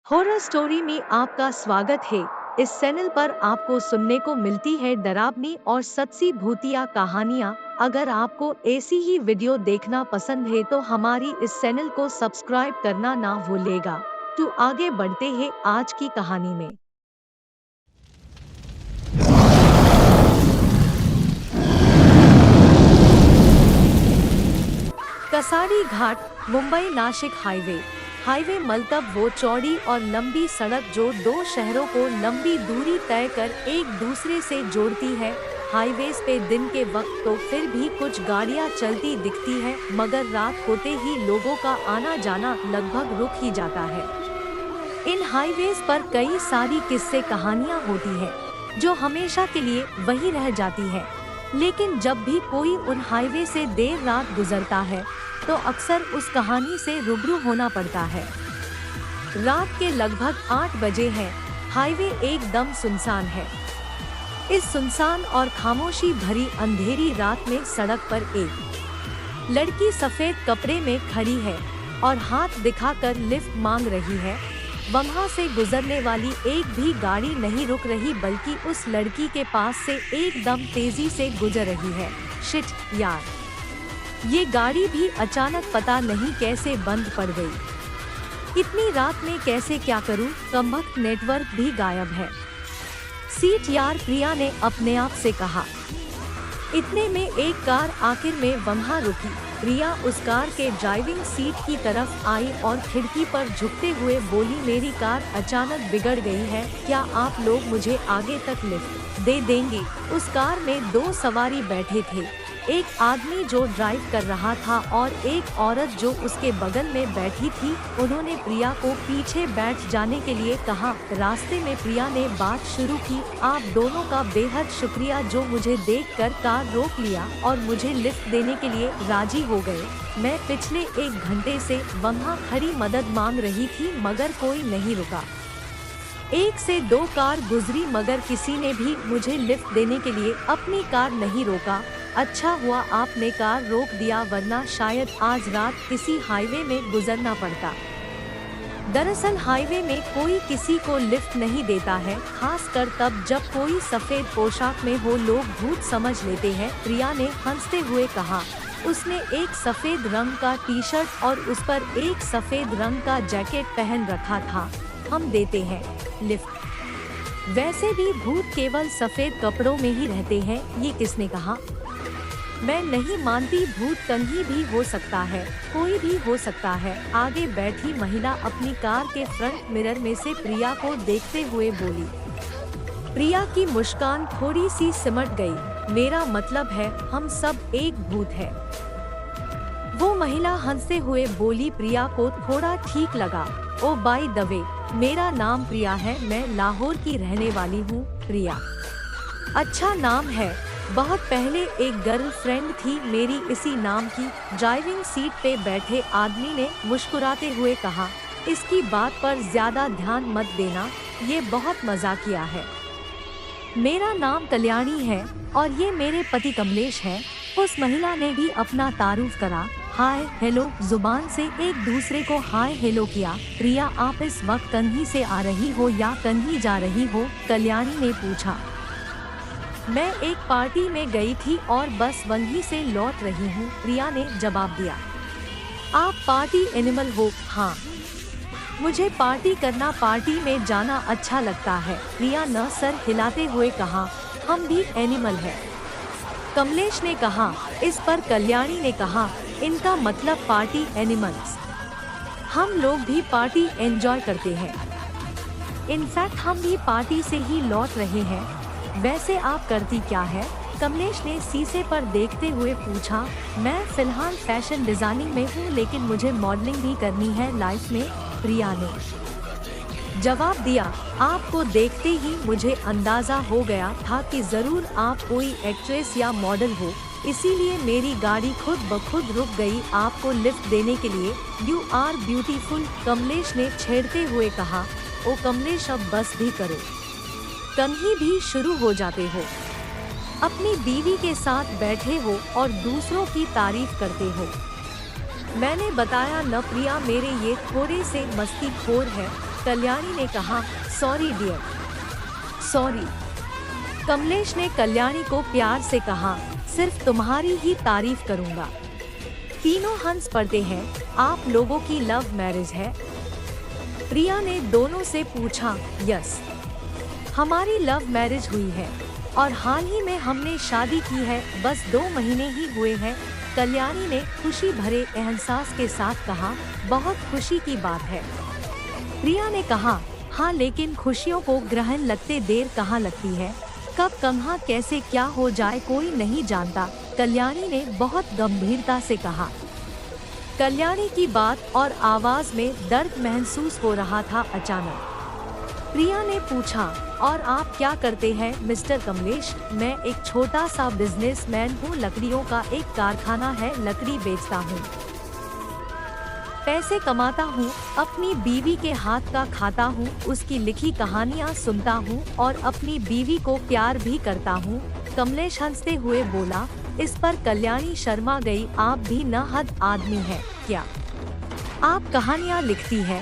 Horror story में आपका स्वागत है। इस चैनल पर आपको सुनने को मिलती है डरावनी और सच्ची भूतिया कहानियाँ। अगर आपको ऐसी ही वीडियो देखना पसंद है तो हमारी इस चैनल को सब्सक्राइब करना ना भूलेगा। तो आगे बढ़ते हैं आज की कहानी में। कसारी घाट, मुंबई नासिक हाईवे। हाईवे मतलब वो चौड़ी और लंबी सड़क जो दो शहरों को लंबी दूरी तय कर एक दूसरे से जोड़ती है। हाईवेज पे दिन के वक्त तो फिर भी कुछ गाड़ियां चलती दिखती है, मगर रात होते ही लोगों का आना जाना लगभग रुक ही जाता है। इन हाईवेज पर कई सारी किस्से कहानियां होती है जो हमेशा के लिए वही रह जाती है। लेकिन जब भी कोई उन हाईवे से देर रात गुजरता है तो अक्सर उस कहानी से रूबरू होना पड़ता है। रात के लगभग 8 बजे है। हाईवे एकदम सुनसान है। इस सुनसान और खामोशी भरी अंधेरी रात में सड़क पर एक लड़की सफेद कपड़े में खड़ी है और हाथ दिखाकर लिफ्ट मांग रही है। वहां से गुजरने वाली एक भी गाड़ी नहीं रुक रही, बल्कि उस लड़की के पास से एकदम तेजी से गुजर रही है। शिट यार, ये गाड़ी भी अचानक पता नहीं कैसे बंद पड़ गई। इतनी रात में कैसे क्या करूं? कमबख्त नेटवर्क भी गायब है। सीट यार, प्रिया ने अपने आप से कहा। इतने में एक कार आखिर में वहां रुकी। प्रिया उस कार के ड्राइविंग सीट की तरफ आई और खिड़की पर झुकते हुए बोली, मेरी कार अचानक बिगड़ गई है, क्या आप लोग मुझे आगे तक लिफ्ट दे देंगे? उस कार में 2 सवारी बैठे थे, एक आदमी जो ड्राइव कर रहा था और एक औरत जो उसके बगल में बैठी थी। उन्होंने प्रिया को पीछे बैठ जाने के लिए कहा। रास्ते में प्रिया ने बात शुरू की, आप दोनों का बेहद शुक्रिया जो मुझे देखकर कार रोक लिया और मुझे लिफ्ट देने के लिए राजी हो गए। मैं पिछले 1 घंटे से वहाँ खड़ी मदद मांग रही थी, मगर कोई नहीं रुका। 1 से 2 कार गुजरी, मगर किसी ने भी मुझे लिफ्ट देने के लिए अपनी कार नहीं रोका। अच्छा हुआ आपने कार रोक दिया, वरना शायद आज रात किसी हाईवे में गुजरना पड़ता। दरअसल हाईवे में कोई किसी को लिफ्ट नहीं देता है, खासकर तब जब कोई सफेद पोशाक में हो। लोग भूत समझ लेते हैं, प्रिया ने हंसते हुए कहा। उसने एक सफेद रंग का टी-शर्ट और उस पर एक सफेद रंग का जैकेट पहन रखा था। हम देते हैं लिफ्ट। वैसे भी भूत केवल सफेद कपड़ों में ही रहते हैं, ये किसने कहा? मैं नहीं मानती, भूत कहीं भी हो सकता है, कोई भी हो सकता है। आगे बैठी महिला अपनी कार के फ्रंट मिरर में से प्रिया को देखते हुए बोली। प्रिया की मुस्कान थोड़ी सी सिमट गई। मेरा मतलब है हम सब एक भूत है। वो महिला हंसते हुए बोली। प्रिया को थोड़ा ठीक लगा। ओ बाय द वे, मेरा नाम प्रिया है, मैं लाहौर की रहने वाली हूँ। प्रिया अच्छा नाम है। बहुत पहले एक गर्लफ्रेंड थी मेरी इसी नाम की। ड्राइविंग सीट पे बैठे आदमी ने मुस्कुराते हुए कहा। इसकी बात पर ज्यादा ध्यान मत देना, ये बहुत मजाकिया है। मेरा नाम कल्याणी है और ये मेरे पति कमलेश है। उस महिला ने भी अपना तारुफ करा। हाय हेलो जुबान से एक दूसरे को हाय हेलो किया। प्रिया, आप इस वक्त कन्ही से आ रही हो या कन्ही जा रही हो? कल्याणी ने पूछा। मैं एक पार्टी में गई थी और बस वहीं से लौट रही हूँ, प्रिया ने जवाब दिया। आप पार्टी एनिमल हो? हाँ, मुझे पार्टी करना, पार्टी में जाना अच्छा लगता है, प्रिया ने सर हिलाते हुए कहा। हम भी एनिमल है, कमलेश ने कहा। इस पर कल्याणी ने कहा, इनका मतलब पार्टी एनिमल्स। हम लोग भी पार्टी एंजॉय करते हैं। इनफैक्ट हम भी पार्टी से ही लौट रहे हैं। वैसे आप करती क्या है? कमलेश ने शीशे पर देखते हुए पूछा। मैं फिलहाल फैशन डिजाइनिंग में हूँ, लेकिन मुझे मॉडलिंग भी करनी है लाइफ में, प्रिया ने जवाब दिया। आपको देखते ही मुझे अंदाजा हो गया था कि जरूर आप कोई एक्ट्रेस या मॉडल हो, इसीलिए मेरी गाड़ी खुद ब खुद रुक गई आपको लिफ्ट देने के लिए। यू आर ब्यूटीफुल, कमलेश ने छेड़ते हुए कहा। ओ कमलेश, अब बस भी करो, कहीं भी शुरू हो जाते हो। अपनी बीवी के साथ बैठे हो और दूसरों की तारीफ करते हो। मैंने बताया न प्रिया, मेरे ये थोड़े से मस्तीखोर है, कल्याणी ने कहा, सॉरी डियर, सॉरी। कमलेश ने कल्याणी को प्यार से कहा, सिर्फ तुम्हारी ही तारीफ करूंगा। तीनों हंस पड़ते हैं। आप लोगों की लव मैरिज है? प्रिया ने दोनों से पूछा। यस, हमारी लव मैरिज हुई है और हाल ही में हमने शादी की है, बस 2 महीने ही हुए हैं। कल्याणी ने खुशी भरे एहसास के साथ कहा, बहुत खुशी की बात है। प्रिया ने कहा, हाँ, लेकिन खुशियों को ग्रहण लगते देर कहाँ लगती है, कब कहाँ कैसे क्या हो जाए कोई नहीं जानता। कल्याणी ने बहुत गंभीरता से कहा। कल्याणी की बात और आवाज में दर्द महसूस हो रहा था। अचानक प्रिया ने पूछा, और आप क्या करते हैं मिस्टर कमलेश? मैं एक छोटा सा बिजनेसमैन हूँ, लकड़ियों का एक कारखाना है, लकड़ी बेचता हूँ, पैसे कमाता हूँ, अपनी बीवी के हाथ का खाता हूँ, उसकी लिखी कहानियाँ सुनता हूँ और अपनी बीवी को प्यार भी करता हूँ। कमलेश हंसते हुए बोला। इस पर कल्याणी शर्मा गई। आप भी न हद आदमी है क्या? आप कहानियाँ लिखती है?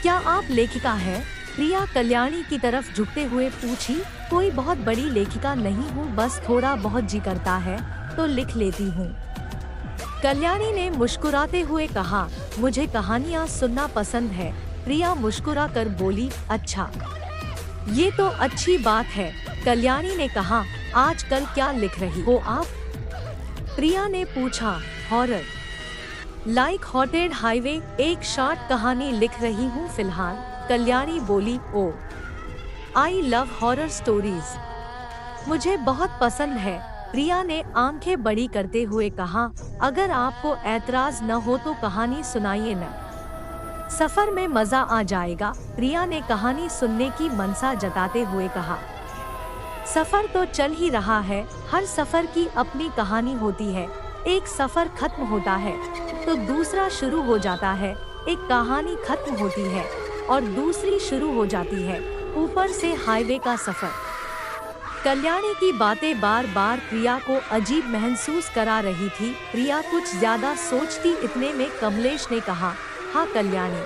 क्या आप लेखिका है? प्रिया कल्याणी की तरफ झुकते हुए पूछी। कोई बहुत बड़ी लेखिका नहीं हूँ, बस थोड़ा बहुत जी करता है तो लिख लेती हूँ। कल्याणी ने मुस्कुराते हुए कहा, मुझे कहानियाँ सुनना पसंद है। प्रिया मुस्कुरा कर बोली, अच्छा, ये तो अच्छी बात है। कल्याणी ने कहा, आजकल क्या लिख रही हो आप? प्रिया ने पूछा। हॉरर, लाइक हॉटेड हाईवे, एक शॉर्ट कहानी लिख रही हूँ फिलहाल। कल्याणी बोली, ओ, आई लव हॉरर स्टोरीज, मुझे बहुत पसंद है। प्रिया ने आंखें बड़ी करते हुए कहा, अगर आपको ऐतराज न हो तो कहानी सुनाइए न, सफर में मजा आ जाएगा। प्रिया ने कहानी सुनने की मनसा जताते हुए कहा। सफर तो चल ही रहा है, हर सफर की अपनी कहानी होती है। एक सफर खत्म होता है तो दूसरा शुरू हो जाता है, एक कहानी खत्म होती है और दूसरी शुरू हो जाती है। ऊपर से हाईवे का सफर। कल्याणी की बातें बार बार प्रिया को अजीब महसूस करा रही थी। प्रिया कुछ ज्यादा सोचती, इतने में कमलेश ने कहा, हाँ कल्याणी,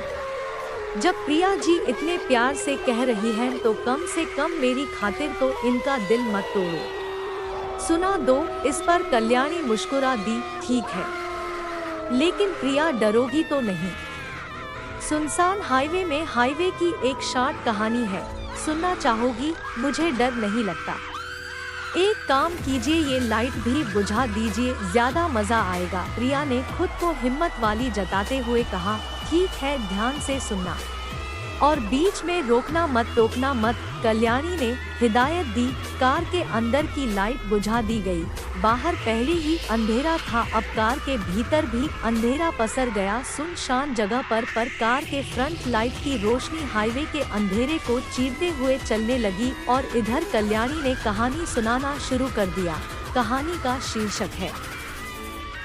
जब प्रिया जी इतने प्यार से कह रही हैं तो कम से कम मेरी खातिर तो इनका दिल मत तोड़ो, सुना दो। इस पर कल्याणी मुस्कुरा दी, ठीक है, लेकिन प्रिया डरोगी तो नहीं? सुनसान हाईवे में हाईवे की एक शॉर्ट कहानी है, सुनना चाहोगी? मुझे डर नहीं लगता। एक काम कीजिए, ये लाइट भी बुझा दीजिए, ज्यादा मजा आएगा। प्रिया ने खुद को हिम्मत वाली जताते हुए कहा, ठीक है, ध्यान से सुनना और बीच में रोकना मत, टोकना मत। कल्याणी ने हिदायत दी। कार के अंदर की लाइट बुझा दी गई। बाहर पहले ही अंधेरा था, अब कार के भीतर भी अंधेरा पसर गया। सुनसान जगह पर कार के फ्रंट लाइट की रोशनी हाईवे के अंधेरे को चीरते हुए चलने लगी और इधर कल्याणी ने कहानी सुनाना शुरू कर दिया। कहानी का शीर्षक है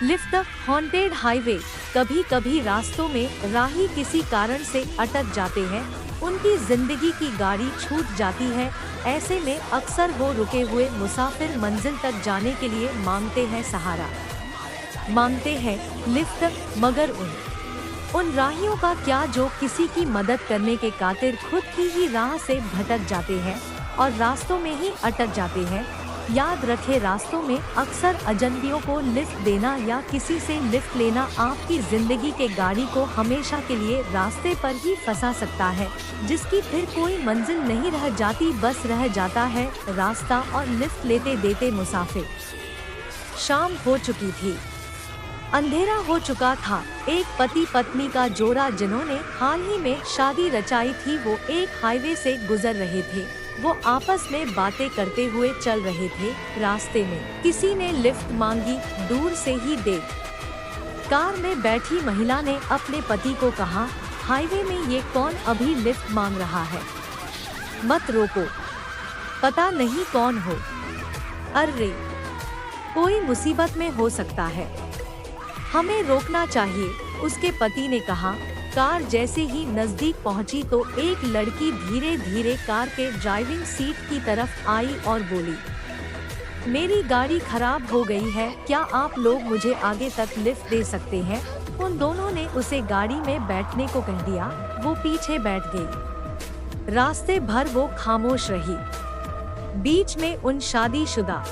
लिफ्ट हॉन्टेड हाईवे। कभी कभी रास्तों में राही किसी कारण से अटक जाते हैं, उनकी जिंदगी की गाड़ी छूट जाती है। ऐसे में अक्सर वो रुके हुए मुसाफिर मंजिल तक जाने के लिए मांगते हैं सहारा, मांगते हैं लिफ्ट। मगर उन राहियों का क्या जो किसी की मदद करने के खातिर खुद ही राह से भटक जाते हैं और रास्तों में ही अटक जाते हैं। याद रखें, रास्तों में अक्सर अजनबियों को लिफ्ट देना या किसी से लिफ्ट लेना आपकी जिंदगी के गाड़ी को हमेशा के लिए रास्ते पर ही फंसा सकता है, जिसकी फिर कोई मंजिल नहीं रह जाती, बस रह जाता है रास्ता और लिफ्ट लेते देते मुसाफिर। शाम हो चुकी थी, अंधेरा हो चुका था। एक पति पत्नी का जोड़ा जिन्होंने हाल ही में शादी रचाई थी, वो एक हाईवे से गुजर रहे थे। वो आपस में बातें करते हुए चल रहे थे। रास्ते में किसी ने लिफ्ट मांगी, दूर से ही देख कार में बैठी महिला ने अपने पति को कहा, हाईवे में ये कौन अभी लिफ्ट मांग रहा है, मत रोको, पता नहीं कौन हो, अरे कोई मुसीबत में हो सकता है, हमें रोकना चाहिए। उसके पति ने कहा। कार जैसे ही नजदीक पहुंची तो एक लड़की धीरे धीरे कार के ड्राइविंग सीट की तरफ आई और बोली, मेरी गाड़ी खराब हो गई है, क्या आप लोग मुझे आगे तक लिफ्ट दे सकते हैं? उन दोनों ने उसे गाड़ी में बैठने को कह दिया। वो पीछे बैठ गई। रास्ते भर वो खामोश रही। बीच में उन शादीशुदा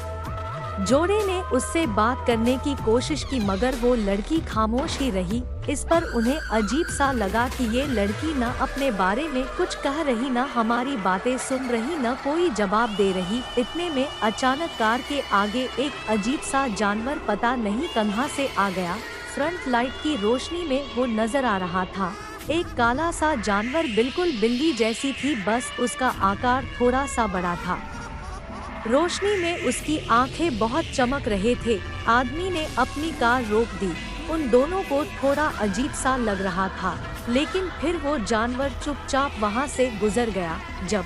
जोड़े ने उससे बात करने की कोशिश की, मगर वो लड़की खामोश ही रही। इस पर उन्हें अजीब सा लगा कि ये लड़की न अपने बारे में कुछ कह रही, न हमारी बातें सुन रही, न कोई जवाब दे रही। इतने में अचानक कार के आगे एक अजीब सा जानवर पता नहीं कहाँ से आ गया। फ्रंट लाइट की रोशनी में वो नजर आ रहा था। एक काला सा जानवर, बिल्कुल बिल्ली जैसी थी, बस उसका आकार थोड़ा सा बड़ा था। रोशनी में उसकी आंखें बहुत चमक रहे थे। आदमी ने अपनी कार रोक दी। उन दोनों को थोड़ा अजीब सा लग रहा था, लेकिन फिर वो जानवर चुपचाप वहां से गुजर गया। जब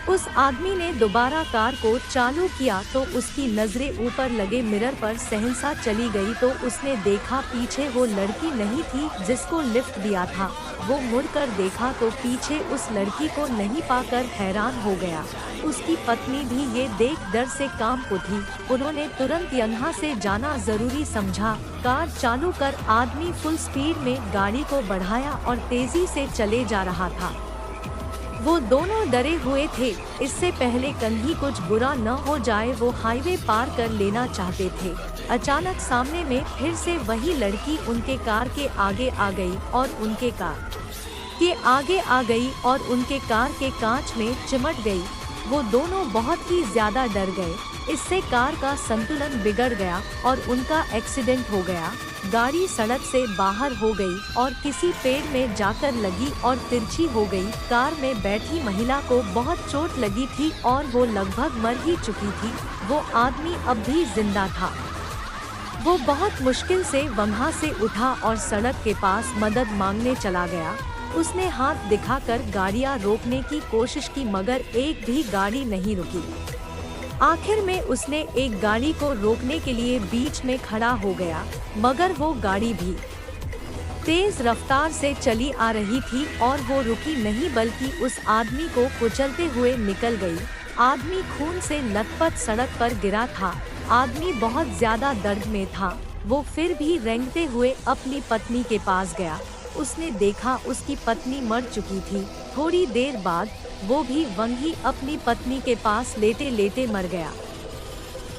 उस आदमी ने दोबारा कार को चालू किया तो उसकी नजरें ऊपर लगे मिरर पर सहसा चली गई, तो उसने देखा पीछे वो लड़की नहीं थी जिसको लिफ्ट दिया था। वो मुड़कर देखा तो पीछे उस लड़की को नहीं पाकर हैरान हो गया। उसकी पत्नी भी ये देख डर से कांप उठी। उन्होंने तुरंत यहाँ से जाना जरूरी समझा। कार चालू कर आदमी फुल स्पीड में गाड़ी को बढ़ाया और तेजी से चले जा रहा था। वो दोनों डरे हुए थे। इससे पहले कहीं कुछ बुरा न हो जाए वो हाईवे पार कर लेना चाहते थे। अचानक सामने में फिर से वही लड़की उनके कार के आगे आ गई और उनके कार के कांच में चिमट गई। वो दोनों बहुत ही ज्यादा डर गए। इससे कार का संतुलन बिगड़ गया और उनका एक्सीडेंट हो गया। गाड़ी सड़क से बाहर हो गई और किसी पेड़ में जाकर लगी और तिरछी हो गई। कार में बैठी महिला को बहुत चोट लगी थी और वो लगभग मर ही चुकी थी। वो आदमी अब भी जिंदा था। वो बहुत मुश्किल से वहाँ से उठा और सड़क के पास मदद मांगने चला गया। उसने हाथ दिखाकर गाड़ियाँ रोकने की कोशिश की, मगर एक भी गाड़ी नहीं रुकी। आखिर में उसने एक गाड़ी को रोकने के लिए बीच में खड़ा हो गया, मगर वो गाड़ी भी तेज रफ्तार से चली आ रही थी और वो रुकी नहीं, बल्कि उस आदमी को कुचलते हुए निकल गई। आदमी खून से लथपथ सड़क पर गिरा था। आदमी बहुत ज्यादा दर्द में था। वो फिर भी रेंगते हुए अपनी पत्नी के पास गया। उसने देखा उसकी पत्नी मर चुकी थी। थोड़ी देर बाद वो भी वहीं अपनी पत्नी के पास लेटे लेटे मर गया।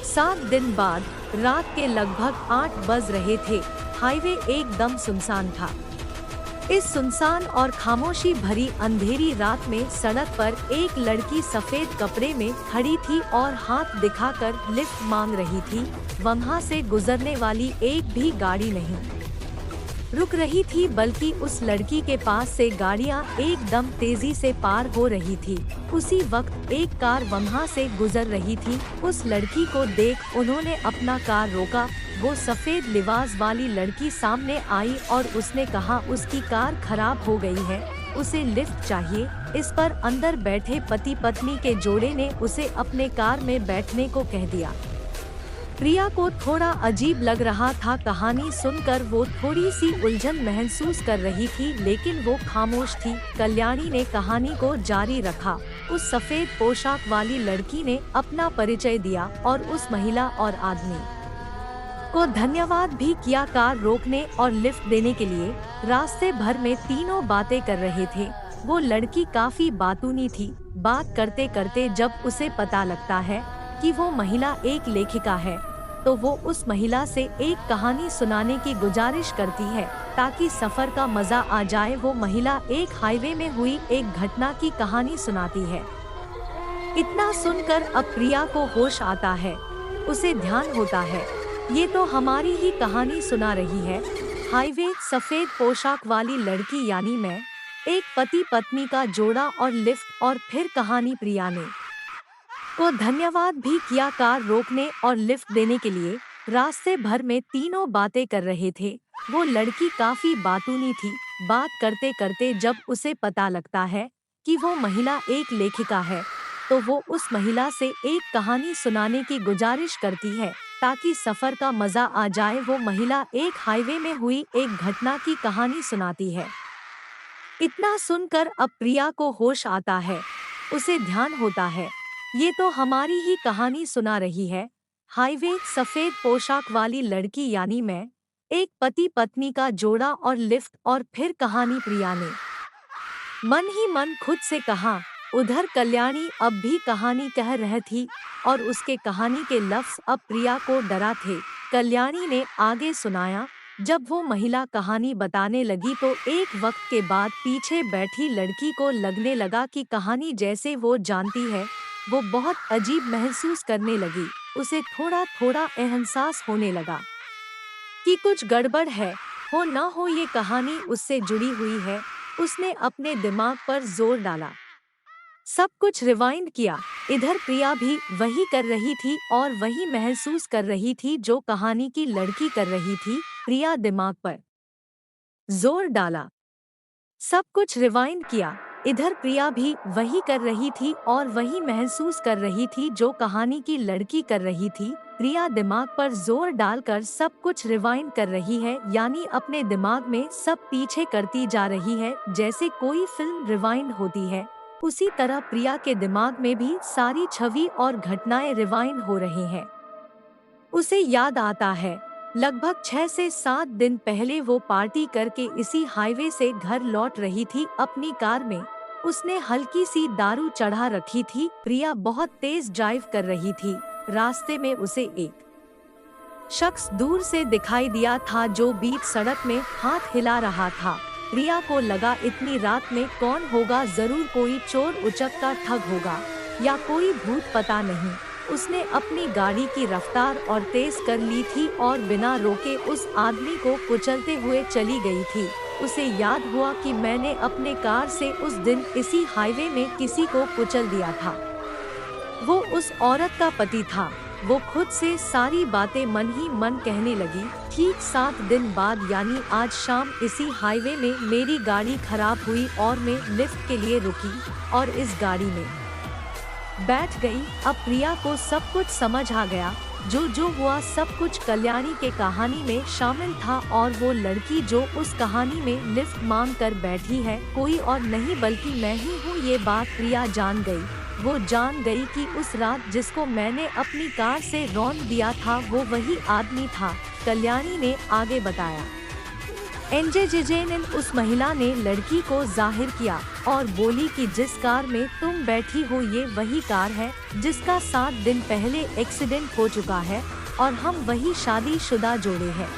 7 दिन बाद रात के लगभग 8 बज रहे थे। हाईवे एकदम सुनसान था। इस सुनसान और खामोशी भरी अंधेरी रात में सड़क पर एक लड़की सफेद कपड़े में खड़ी थी और हाथ दिखाकर लिफ्ट मांग रही थी। वहाँ से गुजरने वाली एक भी गाड़ी नहीं रुक रही थी, बल्कि उस लड़की के पास से गाड़ियां एकदम तेजी से पार हो रही थी। उसी वक्त एक कार वहाँ से गुजर रही थी। उस लड़की को देख उन्होंने अपना कार रोका। वो सफेद लिबास वाली लड़की सामने आई और उसने कहा उसकी कार खराब हो गई है, उसे लिफ्ट चाहिए। इस पर अंदर बैठे पति पत्नी के जोड़े ने उसे अपने कार में बैठने को कह दिया। प्रिया को थोड़ा अजीब लग रहा था। कहानी सुनकर वो थोड़ी सी उलझन महसूस कर रही थी, लेकिन वो खामोश थी। कल्याणी ने कहानी को जारी रखा। उस सफेद पोशाक वाली लड़की ने अपना परिचय दिया और उस महिला और आदमी को धन्यवाद भी किया कार रोकने और लिफ्ट देने के लिए। रास्ते भर में तीनों बातें कर रहे थे। वो लड़की काफी बातूनी थी। बात करते करते जब उसे पता लगता है कि वो महिला एक लेखिका है, तो वो उस महिला से एक कहानी सुनाने की गुजारिश करती है ताकि सफर का मजा आ जाए। वो महिला एक हाईवे में हुई एक घटना की कहानी सुनाती है। इतना सुनकर अब प्रिया को होश आता है। उसे ध्यान होता है ये तो हमारी ही कहानी सुना रही है। हाईवे, सफेद पोशाक वाली लड़की यानी मैं, एक पति पत्नी का जोड़ा और लिफ्ट, और फिर कहानी प्रिया ने। रास्ते भर में तीनों बातें कर रहे थे। वो लड़की काफी बातूनी थी। बात करते करते जब उसे पता लगता है कि वो महिला एक लेखिका है, तो वो उस महिला से एक कहानी सुनाने की गुजारिश करती है ताकि सफर का मजा आ जाए। वो महिला एक हाईवे में हुई एक घटना की कहानी सुनाती है। इतना सुनकर अब प्रिया को होश आता है। उसे ध्यान होता है ये तो हमारी ही कहानी सुना रही है। हाईवे, सफेद पोशाक वाली लड़की यानी मैं, एक पति पत्नी का जोड़ा और लिफ्ट, और फिर कहानी प्रिया ने को धन्यवाद भी किया कार रोकने और लिफ्ट देने के लिए। रास्ते भर में तीनों बातें कर रहे थे। वो लड़की काफी बातूनी थी। बात करते करते जब उसे पता लगता है कि वो महिला एक लेखिका है, तो वो उस महिला से एक कहानी सुनाने की गुजारिश करती है ताकि सफर का मजा आ जाए। वो महिला एक हाईवे में हुई एक घटना की कहानी सुनाती है। इतना सुनकर अब प्रिया को होश आता है। उसे ध्यान होता है ये तो हमारी ही कहानी सुना रही है। हाईवे, सफेद पोशाक वाली लड़की यानी मैं, एक पति पत्नी का जोड़ा और लिफ्ट, और फिर कहानी प्रिया ने मन ही मन खुद से कहा। उधर कल्याणी अब भी कहानी कह रही थी और उसके कहानी के लफ्ज अब प्रिया को डरा थे। कल्याणी ने आगे सुनाया। जब वो महिला कहानी बताने लगी तो एक वक्त के बाद पीछे बैठी लड़की को लगने लगा कि कहानी जैसे वो जानती है। वो बहुत अजीब महसूस करने लगी। उसे थोड़ा थोड़ा एहसास होने लगा कि कुछ गड़बड़ है। हो न हो ये कहानी उससे जुड़ी हुई है। उसने अपने दिमाग पर जोर डाला, सब कुछ रिवाइंड किया। इधर प्रिया भी वही कर रही थी और वही महसूस कर रही थी जो कहानी की लड़की कर रही थी। प्रिया दिमाग पर जोर डाला, सब कुछ रिवाइंड किया। इधर प्रिया भी वही कर रही थी और वही महसूस कर रही थी जो कहानी की लड़की कर रही थी। प्रिया दिमाग पर जोर डालकर सब कुछ रिवाइंड कर रही है, यानी अपने दिमाग में सब पीछे करती जा रही है। जैसे कोई फिल्म रिवाइंड होती है, उसी तरह प्रिया के दिमाग में भी सारी छवि और घटनाएं रिवाइंड हो रही हैं। उसे याद आता है, लगभग 6 से 7 दिन पहले वो पार्टी करके इसी हाईवे से घर लौट रही थी अपनी कार में। उसने हल्की सी दारू चढ़ा रखी थी। प्रिया बहुत तेज ड्राइव कर रही थी। रास्ते में उसे एक शख्स दूर से दिखाई दिया था जो बीच सड़क में हाथ हिला रहा था। प्रिया को लगा इतनी रात में कौन होगा, जरूर कोई चोर उचक का ठग होगा या कोई भूत, पता नहीं। उसने अपनी गाड़ी की रफ्तार और तेज कर ली थी और बिना रोके उस आदमी को कुचलते हुए चली गई थी। उसे याद हुआ कि मैंने अपने कार से उस दिन इसी हाईवे में किसी को कुचल दिया था। वो उस औरत का पति था। वो खुद से सारी बातें मन ही मन कहने लगी। ठीक 7 दिन बाद यानी आज शाम इसी हाईवे में मेरी गाड़ी खराब हुई और मैं लिफ्ट के लिए रुकी और इस गाड़ी में बैठ गई। अब प्रिया को सब कुछ समझ आ गया। जो हुआ सब कुछ कल्याणी के कहानी में शामिल था और वो लड़की जो उस कहानी में लिफ्ट मांग कर बैठी है कोई और नहीं बल्कि मैं ही हूँ। ये बात प्रिया जान गई। वो जान गई कि उस रात जिसको मैंने अपनी कार से रौंद दिया था वो वही आदमी था। कल्याणी ने आगे बताया। एनजेजेजेन उस महिला ने लड़की को जाहिर किया और बोली कि जिस कार में तुम बैठी हो ये वही कार है जिसका 7 दिन पहले एक्सीडेंट हो चुका है और हम वही शादीशुदा जोड़े हैं।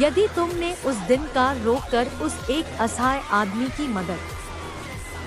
यदि तुमने उस दिन कार रोककर उस एक असहाय आदमी की मदद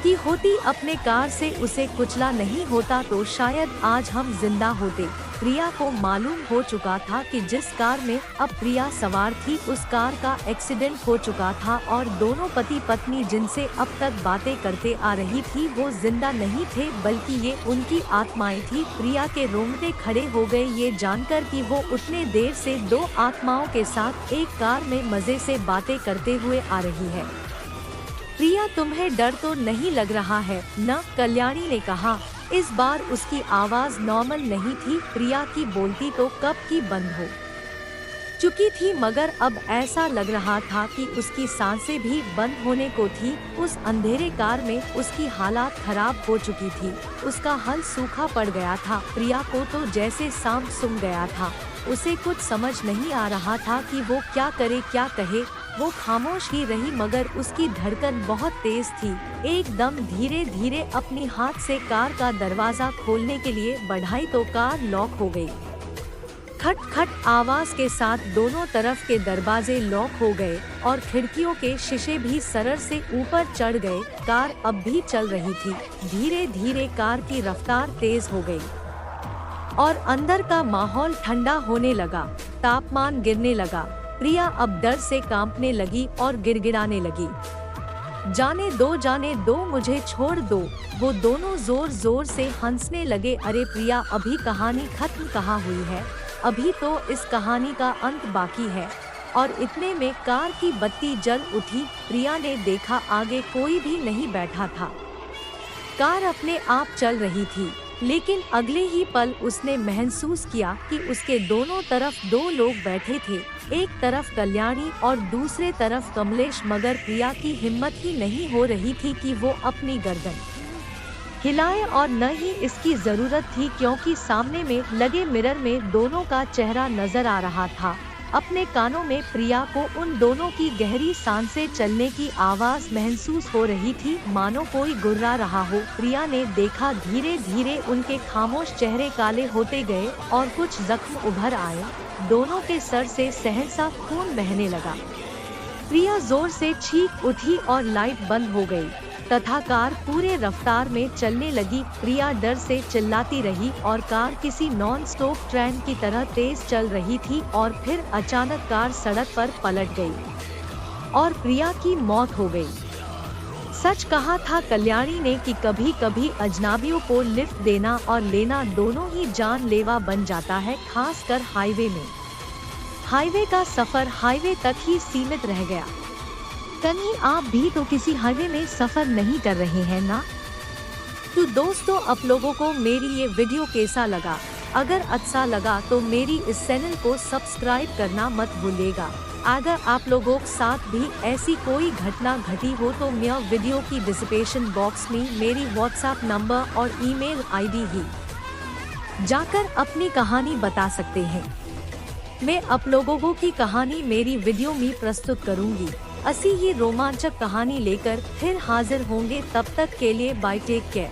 की होती, अपने कार से उसे कुचला नहीं होता तो शायद आज हम जिंदा होते। प्रिया को मालूम हो चुका था कि जिस कार में अब प्रिया सवार थी उस कार का एक्सीडेंट हो चुका था और दोनों पति पत्नी जिनसे अब तक बातें करते आ रही थी वो जिंदा नहीं थे बल्कि ये उनकी आत्माएं थी। प्रिया के रोंगटे खड़े हो गए ये जानकर कि वो उतने देर से 2 आत्माओं के साथ एक कार में मजे से बातें करते हुए आ रही है। प्रिया, तुम्हें डर तो नहीं लग रहा है न? कल्याणी ने कहा। इस बार उसकी आवाज नॉर्मल नहीं थी। प्रिया की बोलती तो कब की बंद हो चुकी थी मगर अब ऐसा लग रहा था कि उसकी सांसें भी बंद होने को थी। उस अंधेरे कार में उसकी हालात खराब हो चुकी थी। उसका हल सूखा पड़ गया था। प्रिया को तो जैसे सांप सूंघ गया था। उसे कुछ समझ नहीं आ रहा था कि वो क्या करे क्या कहे। वो खामोश ही रही मगर उसकी धड़कन बहुत तेज थी। एकदम धीरे धीरे अपनी हाथ से कार का दरवाजा खोलने के लिए बढ़ाई तो कार लॉक हो गई। खट खट आवाज के साथ दोनों तरफ के दरवाजे लॉक हो गए और खिड़कियों के शीशे भी सरर से ऊपर चढ़ गए। कार अब भी चल रही थी। धीरे धीरे कार की रफ्तार तेज हो गई और अंदर का माहौल ठंडा होने लगा। तापमान गिरने लगा। प्रिया अब डर से कांपने लगी और गिड़गिड़ाने लगी। जाने दो मुझे छोड़ दो। वो दोनों जोर जोर से हंसने लगे। अरे प्रिया, अभी कहानी खत्म कहाँ हुई है, अभी तो इस कहानी का अंत बाकी है। और इतने में कार की बत्ती जल उठी। प्रिया ने देखा आगे कोई भी नहीं बैठा था। कार अपने आप चल रही थी लेकिन अगले ही पल उसने महसूस किया कि उसके दोनों तरफ 2 लोग बैठे थे। एक तरफ कल्याणी और दूसरे तरफ कमलेश। मगर प्रिया की हिम्मत ही नहीं हो रही थी कि वो अपनी गर्दन हिलाए और न ही इसकी जरूरत थी क्योंकि सामने में लगे मिरर में दोनों का चेहरा नजर आ रहा था। अपने कानों में प्रिया को उन दोनों की गहरी सांसें चलने की आवाज महसूस हो रही थी, मानो कोई गुर्रा रहा हो। प्रिया ने देखा धीरे धीरे उनके खामोश चेहरे काले होते गए और कुछ जख्म उभर आए। दोनों के सर से सहसा खून बहने लगा। प्रिया जोर से चीख उठी और लाइट बंद हो गई तथा कार पूरे रफ्तार में चलने लगी। प्रिया डर से चिल्लाती रही और कार किसी नॉन स्टॉप ट्रेन की तरह तेज चल रही थी और फिर अचानक कार सड़क पर पलट गई और प्रिया की मौत हो गई। सच कहा था कल्याणी ने कि कभी कभी अजनबियों को लिफ्ट देना और लेना दोनों ही जानलेवा बन जाता है, खासकर हाईवे में। हाईवे का सफर हाईवे तक ही सीमित रह गया। कहीं आप भी तो किसी हाईवे में सफर नहीं कर रहे हैं ना? तो दोस्तों, आप लोगों को मेरी ये वीडियो कैसा लगा? अगर अच्छा लगा तो मेरी इस चैनल को सब्सक्राइब करना मत भूलिएगा। अगर आप लोगों के साथ भी ऐसी कोई घटना घटी हो तो मैं वीडियो की डिस्क्रिप्शन बॉक्स में मेरी व्हाट्सएप नंबर और ईमेल आईडी ही जाकर अपनी कहानी बता सकते हैं। मैं आप लोगों की कहानी मेरी वीडियो में प्रस्तुत करूंगी। ऐसी ही रोमांचक कहानी लेकर फिर हाजिर होंगे। तब तक के लिए बाय, टेक केयर।